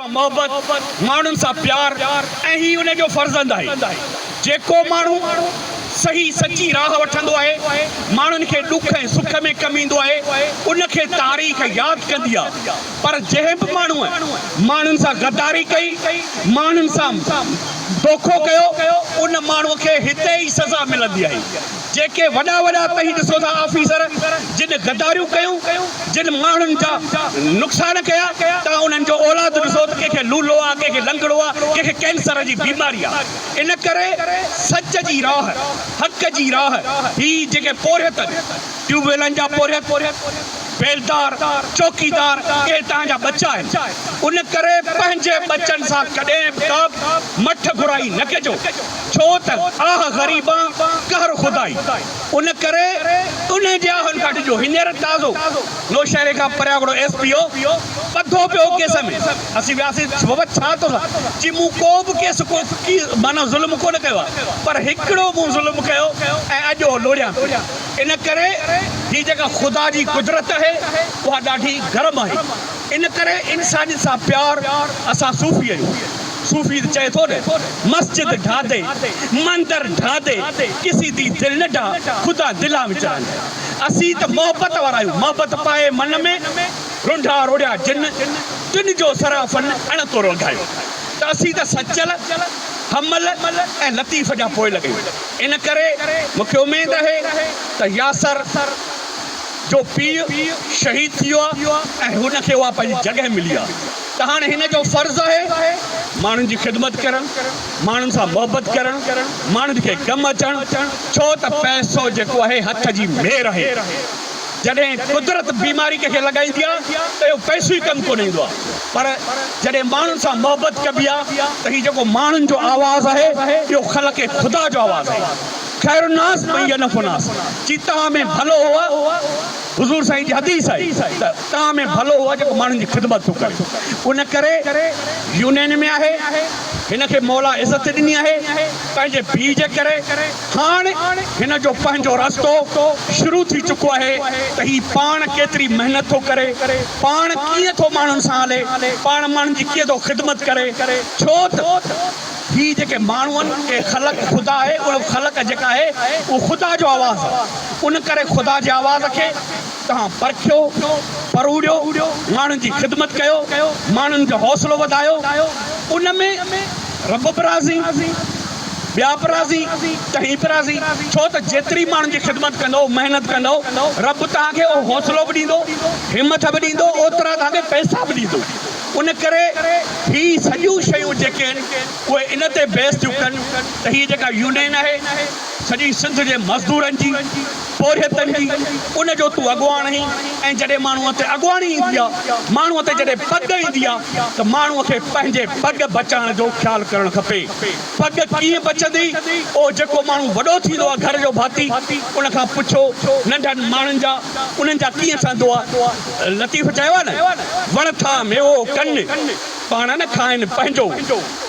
मोहब्बत माण्हुनि सां प्यार ऐं ही उन जो फर्ज़ंद आहे। जेको माण्हू सही सची राह वठंदो आहे, माण्हुनि खे ॾुख ऐं सुख में कमु ईंदो आहे, उनखे तारीख़ यादि कंदी आहे। पर जंहिं बि माण्हुनि सां गद्दारी कई, माण्हुनि सां धोखो कयो, उन माण्हूअ खे हिते ई सज़ा मिलंदी आहे। जेके वॾा वॾा तव्हीं ॾिसो था ऑफिसर जिन गद्दारियूं कयूं, जिन माण्हुनि जा नुक़सान कया, तव्हां उन्हनि जो औलाद ॾिसो त कंहिंखे लूलो आहे, कंहिंखे लंगड़ो आहे, कंहिंखे कैंसर जी बीमारी आहे। इन करे सच जी राह, हक़ जी राह, ही जेके पोरियत ट्यूबवेलनि जा पोरियत बेलदार चौकीदार के तव्हांजा बच्चा आहिनि। उन करे पंहिंजे बच्चनि सां कॾहिं बि मठ घुराई न कजो, छो त आह ग़रीबा कहर खुदाई। उन करे उन जे आहनि खां ॾिजो। हींअर ताज़ो नौशहरे खां परियां SPO ॿधो पियो केस में। असीं वियासीं, बाबा छा थो जी मूं को बि केस माना ज़ुल्म कोन कयो आहे, पर हिकिड़ो मूं ज़ुल्म कयो ऐं अॼु लोड़ियां। इन करे ही जेका ख़ुदा जी कुदरत आहे उहा ॾाढी गरम आहे। इन करे इंसानी सां प्यार असां सूफ़ी आहियूं। सूफ़ी चए थो न, मस्जिद ढा दे, मंदिर ढा दे, किसी दी दिल न ढा, ख़ुदा दिला में चढ़ाए। असीं त मोहब्बत वारा आहियूं। मोहब्बत पाए मन में रुंढा रोड़िया जिन, तिन जो सराफन अण तो रोगायो। त असीं त सचल हमल ऐं लतीफ़ जा पोइ लॻे। इन करे मूंखे उमेद आहे त यासर जो पीउ शहीद थी वियो आहे ऐं हुनखे उहा पंहिंजी जॻह मिली आहे। त हाणे हिन जो फर्ज़ु आहे माण्हुनि जी ख़िदमत करणु, माण्हुनि सां मोहबत करणु, माण्हुनि खे कमु अचणु। छो त पैसो जेको आहे हथ जी मेर आहे। जॾहिं कुदरत बीमारी कंहिंखे लॻाईंदी आहे त इहो पैसो ई कमु कोन ईंदो आहे। पर जॾहिं माण्हुनि सां मोहबत कबी आहे त हीउ जेको माण्हुनि जो आवाज़ु आहे, इहो ख़लक़ ख़ुदा जो आवाज़ु आहे। ख़ैरु नास नफ़ुनास, जी तव्हां में भलो हुआ, हुज़ूर साईं जी हदीस आहे त तव्हां में भलो हुआ जेको माण्हुनि जी ख़िदमत थो करे। उन करे यूनियन में आहे, हिनखे मौला इज़त ॾिनी आहे पंहिंजे पीउ जे करे। हाणे हिन जो पंहिंजो रस्तो शुरू थी चुको आहे त ही पाण केतिरी महिनत थो करे, पाण कीअं थो माण्हुनि सां हले, पाण माण्हुनि जी कीअं थो ख़िदमत करे। छो त ही जेके माण्हू आहिनि के ख़लक़ ख़ुदा आहे, उहो ख़लक़ जेका आहे उहो ख़ुदा जो आवाज़ु आहे। उन करे ख़ुदा जे आवाज़ खे तव्हां परखियो, परूड़ियो, माण्हुनि जी ख़िदमत कयो, माण्हुनि जो हौसलो वधायो। उन में रब बि राज़ी, ॿिया बि राज़ी, तव्हीं बि राज़ी। छो त जेतिरी माण्हुनि जी ख़िदमत कंदो, महिनत कंदो, रब तव्हांखे उहो हौसलो बि ॾींदो, हिमत बि ॾींदो, ओतिरा तव्हांखे पैसा बि ॾींदो। उन करे ही सॼियूं शयूं जेके आहिनि उहे इन ते बेस थियूं कनि त हीअ जेका यूनियन आहे सॼी सिंध जे मज़दूरनि जी, पोरियतनि जी, उन जो तूं अॻुवाण आहीं। ऐं जॾहिं माण्हूअ ते अॻुवाणी ईंदी आहे, माण्हूअ ते जॾहिं पग ईंदी आहे त माण्हूअ खे पंहिंजे पग बचाइण जो ख़्यालु करणु खपे। पग कीअं बचंदी, उहो जेको माण्हू वॾो थींदो आहे घर जो भाती, उन खां पुछो नंढनि माण्हुनि जा, उन्हनि जा कीअं ठहंदो आहे। लतीफ़ चयो आहे न, वण था मेवो कनि पाण न खाइनि पंहिंजो,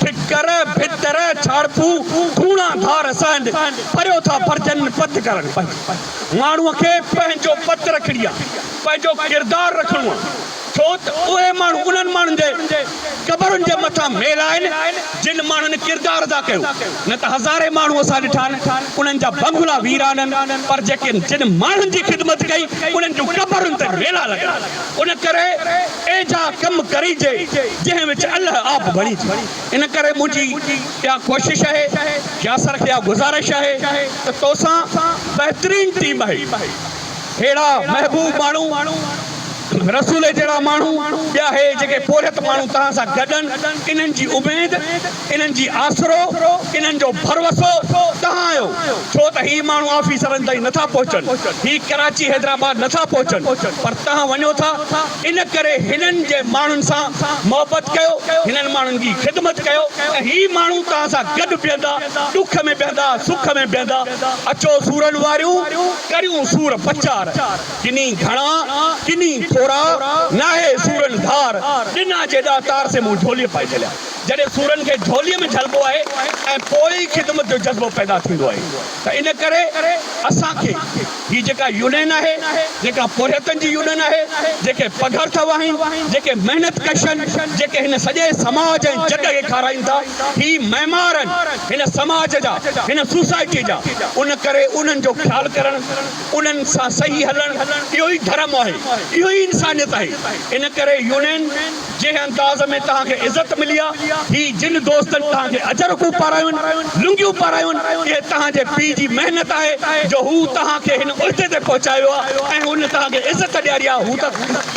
ठिकर भितर छाड़पू खूणा धार संद, परियो था फर्जन पत करणु। माण्हूअ खे पंहिंजो पत रखणी आहे, पंहिंजो किरदारु रखणो आहे। छो त उहे माण्हू उन्हनि माण्हुनि जे क़बरुनि जे मथां मेल आहिनि जिन माण्हुनि किरदार अदा कयो। न त हज़ारे माण्हू असां ॾिठा आहिनि, उन्हनि जा बंगला वीरान आहिनि, पर जेके जिन माण्हुनि जी ख़िदमत कई उन्हनि जूं क़बरुनि ते मेला लॻा। उन करे एजा कमु करिजे जंहिं विच अलाह आप भरी थी। इन करे मुंहिंजी इहा कोशिशि आहे, यासर खे इहा गुज़ारिश आहे त तोसां बहितरीनु टीम आहे, अहिड़ा महबूब माण्हू, रसूल जहिड़ा माण्हू ॿिया हे जेके पोरियत माण्हू तव्हां सां गॾनि। इन्हनि जी उमेद, इन्हनि जी आसरो, इन्हनि जो भरवसो तव्हां आहियो। छो त ही माण्हू ऑफिसरनि ताईं नथा पहुचनि, ही कराची हैदराबाद नथा पहुचनि, पर तव्हां वञो था। इन करे हिननि जे माण्हुनि सां मोहबत कयो, हिननि माण्हुनि जी ख़िदमत कयो ऐं ही माण्हू तव्हां सां गॾु बीहंदा, ॾुख में बीहंदा, सुख में बीहंदा। अचो सूरनि वारियूं करियूं सूर पचार, किनी घणा किनी थोरा नाहे सूरन धार, ॾिना जेॾा तार से मुंह झोली पाए छॾिया। जॾहिं सूरनि खे झोलीअ में झलबो आहे ऐं पोइ ई ख़िदमत जो जज़्बो पैदा थींदो आहे। त इन करे असांखे हीअ जेका यूनियन आहे, जेका पोरियतनि जी यूनियन आहे, जेके पघर अथव आहिनि, जेके महिनत कश आहिनि, जेके हिन सॼे समाज ऐं जग खे खाराइनि था, ही महिमार आहिनि हिन समाज जा, हिन सोसाइटी जा। उन करे उन्हनि जो ख़्यालु करणु, उन्हनि सां सही हलणु, इहो ई धर्म आहे, इहो ई इंसानियत आहे। इन करे यूनियन जंहिं अंदाज़ में तव्हांखे इज़त मिली आहे, ही जिन दोस्तनि तव्हांखे अजरकूं पारायूं आहिनि, लुंगियूं पारायूं आहिनि, इहे तव्हांजे पीउ जी महिनत आहे जो हू तव्हांखे हिन उहिदे ते पहुचायो आहे ऐं हुन तव्हांखे इज़त ॾियारी आहे। हू त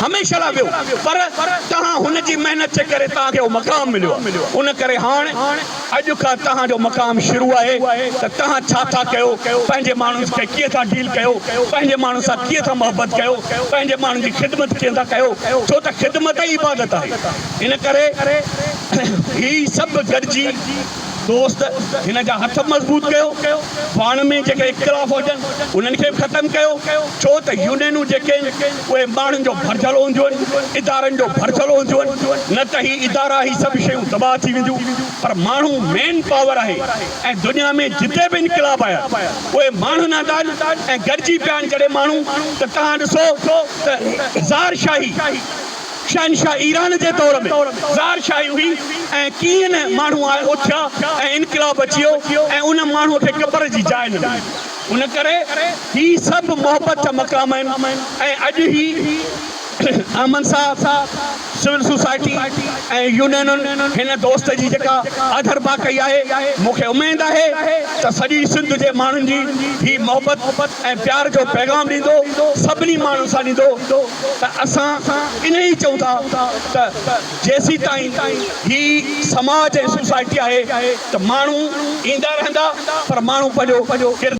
हमेशह लाइ वियो, पर तव्हां हुन जी महिनत जे करे तव्हांखे उहो मक़ाम मिलियो आहे। उन करे हाणे अॼु खां तव्हांजो मक़ाम शुरू आहे त तव्हां छा था कयो, पंहिंजे माण्हुनि खे कीअं था डील कयो, पंहिंजे माण्हुनि सां कीअं था मोहबत कयो, पंहिंजे माण्हुनि जी ख़िदमत कीअं था कयो, छो त ख़िदमत ई इबादत आहे। इन करे ही सभु गॾिजी दोस्त हिन जा हथ मज़बूत कयो, पाण में जेके इख़्तिलाफ़ हुजनि उन्हनि खे बि ख़तमु कयो, छो त यूनियनूं जेके आहिनि उहे माण्हुनि जो भरिजल हूंदियूं आहिनि, इदारनि जो भरिजल हूंदियूं आहिनि, न त ही इदारा ही सभु शयूं तबाह थी वेंदियूं। पर माण्हू मेन पावर आहे ऐं दुनिया में जिते बि इनक़िलाब आया उहे माण्हू न आहिनि ऐं गॾिजी पिया आहिनि। जॾहिं माण्हू त तव्हां ॾिसो त ज़ार शाही शहनशाह ईरान जे तौर में ज़ार शाही हुई ऐं कीअं न माण्हू आए उथिया ऐं इनक़िलाब अची वियो ऐं उन माण्हूअ खे क़बर जी जाइ न मिली। उन करे ही सभु मोहबत जा मक़ाम आहिनि ऐं अॼु ही अमन साहब सिविल सोसाइटी ऐं यूनियनुनि हिन दोस्त जी जेका अधरबा कई आहे, मूंखे उमेद आहे त सॼी सिंध जे माण्हुनि जी ही मोहबत ऐं प्यार जो पैगाम ॾींदो, सभिनी माण्हुनि सां ॾींदो। त असां इन ई चऊं था त जेसीं ताईं ही समाज ऐं सोसाइटी आहे त माण्हू ईंदा रहंदा, पर माण्हू पंहिंजो